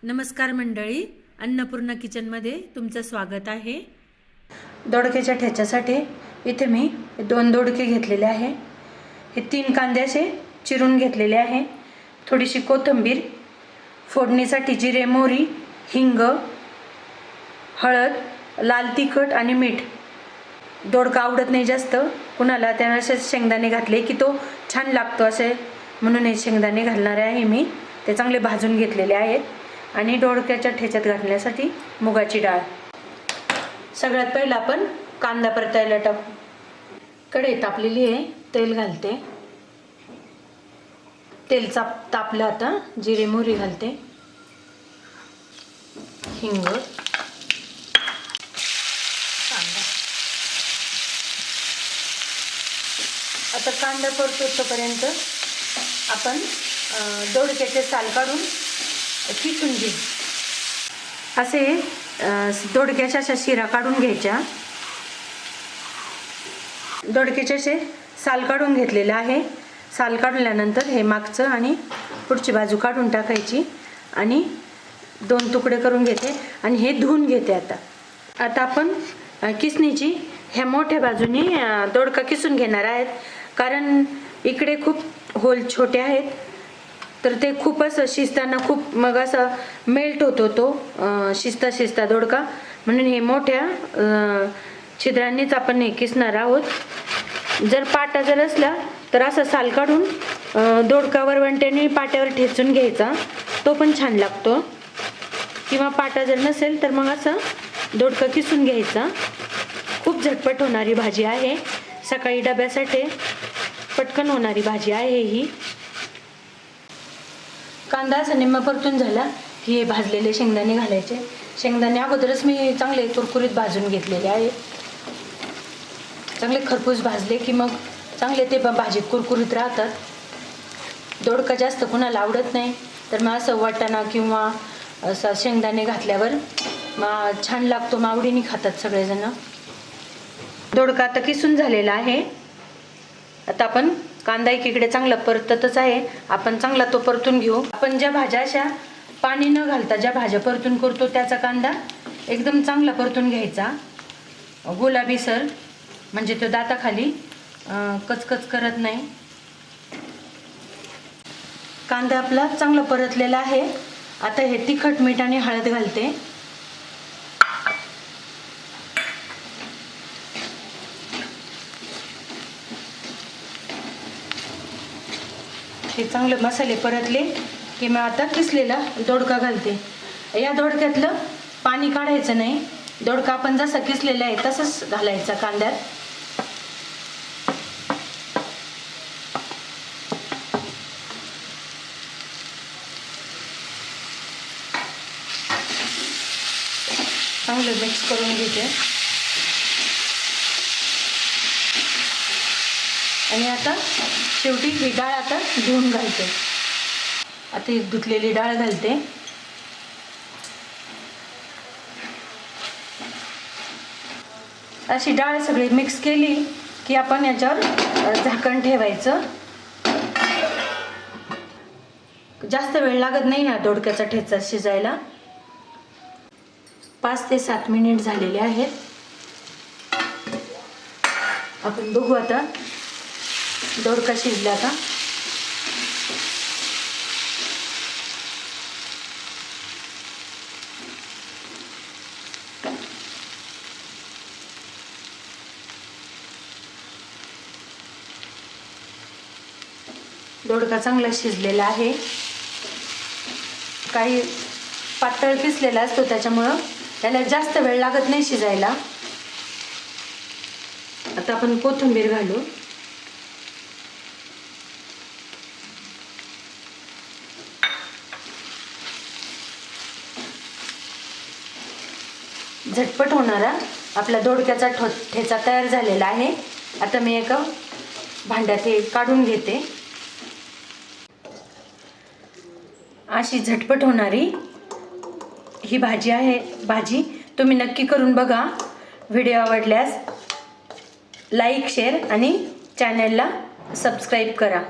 नमस्कार मंडळी, अन्नपूर्णा किचनमध्ये तुमचं स्वागत आहे। दोडक्याच्या ठेच्यासाठी इथे मी 2 दोडके घेतलेले आहे। हे 3 कांदे असे चिरून घेतलेले आहे। थोडीशी कोथिंबीर, फोडणीसाठी जिरे, मोहरी, हिंग, हळद, लाल तिखट आणि मीठ। दोडका आवडत नाही जास्त कुणाला, त्यामुळे शेंगदाणे घातले की तो छान लागतो असे म्हणून हे शेंगदाणे घालणार आहे मी। ते चांगले भाजून घेतलेले आहेत। आणि दोडक्याच्या ठेच्यात घालण्यासाठी मुगाची डाळ। सगळ्यात पहिला आपण कांदा परतायला टाकू। कढई तापलेली आहे, तेल घालते। तेल तापलं आता जिरे मोहरी घालते, हिंग, कांदा। आता कांदा परतोपर्यंत आपण दोडक्याचे साल काढून किसून घेऊ। असे दोडक्याच्या अशा शिरा काढून घ्यायच्या। दोडक्याचे असे साल काढून घेतलेले आहे। साल काढल्यानंतर हे मागचं आणि पुढची बाजू काढून टाकायची आणि 2 तुकडे करून घेते आणि हे धुवून घेते। आता आपण किसणीची ह्या मोठ्या बाजूने दोडका किसून घेणार आहेत, कारण इकडे खूप होल छोटे आहेत, तर ते खूप असं शिजताना खूप मग असं मेल्ट होतो तो शिजता दोडका, म्हणून हे मोठ्या छिद्रांनीच आपण हे किसणार आहोत। जर पाटा जर असला तर असं साल काढून दोडका वरवंट्याने पाट्यावर ठेचून घ्यायचा, तो पण छान लागतो। किंवा पाटा जर नसेल तर मग असं दोडका किसून घ्यायचा। खूप झटपट होणारी भाजी आहे, सकाळी डब्यासाठी पटकन होणारी भाजी आहे ही। कांदा असा निम्मा परतून झाला की हे भाजलेले शेंगदाणे घालायचे। शेंगदाणे अगोदरच मी चांगले कुरकुरीत भाजून घेतलेले आहे। चांगले खरपूस भाजले की मग चांगले ते भाजीत कुरकुरीत राहतात। दोडका जास्त कुणाला आवडत नाही, तर मग असं वाटाणा किंवा असं शेंगदाणे घातल्यावर मग छान लागतो, मग आवडीने खातात सगळेजण। दोडका आता किसून झालेला आहे। आता आपण कांदा एकीकडे चांगला परततच आहे, आपण चांगला तो परतून घेऊ। आपण ज्या भाज्या अशा पाणी न घालता ज्या भाज्या परतून करतो त्याचा कांदा एकदम चांगला परतून घ्यायचा, गुलाबीसर, म्हणजे तो दाताखाली कचकच करत नाही। कांदा आपला चांगला परतलेला आहे। आता हे तिखट, मीठ आणि हळद घालते। हे चांगले मसाले परतले की मग आता किसलेला दोडका घालते। या दोडक्यातलं पाणी काढायचं नाही, दोडका आपण जसा किसलेला आहे तसंच घालायचा कांद्यात। चांगलं मिक्स करून घेते आणि आता शेवटी ही डाळ आता धुवून घालते। आता ही धुतलेली डाळ घालते। अशी डाळ सगळी मिक्स केली की आपण याच्यावर झाकण ठेवायचं। जास्त वेळ लागत नाही या दोडक्याचा ठेचा शिजायला। 5 ते 7 मिनिट झालेले आहेत। आपण बघू आता दोडका शिजला का। दोडका चांगला शिजलेला आहे। काही पातळ किसलेला असतो त्याच्यामुळं त्याला जास्त वेळ लागत नाही शिजायला। आता आपण कोथिंबीर घालू। झटपट होणारा आपला दोडक्याचा ठेचा तयार झालेला आहे। आता मी एका भांड्यात हे काढून घेते। अशी झटपट होणारी ही भाजी आहे। भाजी तुम्ही नक्की करून बघा। व्हिडिओ आवडल्यास लाईक, शेअर आणि चॅनलला सबस्क्राईब करा।